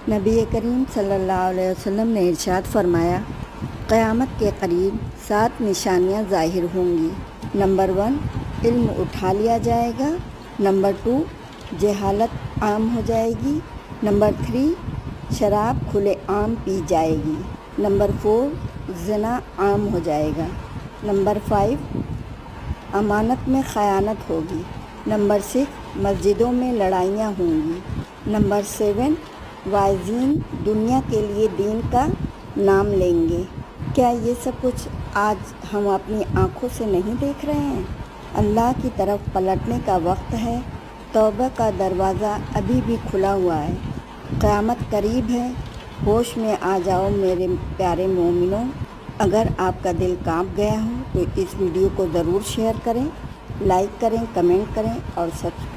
नबी करीम सल्लल्लाहु अलैहि वसल्लम ने इरशाद फरमाया, क़यामत के करीब 7 निशानियाँ ज़ाहिर होंगी। नंबर 1, इल्म उठा लिया जाएगा। नंबर 2, जहालत आम हो जाएगी। नंबर 3, शराब खुलेआम पी जाएगी। नंबर 4, ज़िना आम हो जाएगा। नंबर 5, अमानत में ख़यानत होगी। नंबर 6, मस्जिदों में लड़ाइयाँ होंगी। नंबर 7, वाइज़ीन दुनिया के लिए दीन का नाम लेंगे। क्या ये सब कुछ आज हम अपनी आँखों से नहीं देख रहे हैं? अल्लाह की तरफ पलटने का वक्त है। तौबा का दरवाज़ा अभी भी खुला हुआ है। क़यामत करीब है। होश में आ जाओ मेरे प्यारे मोमिनों। अगर आपका दिल कांप गया हो तो इस वीडियो को ज़रूर शेयर करें, लाइक करें, कमेंट करें और सब्सक्राइब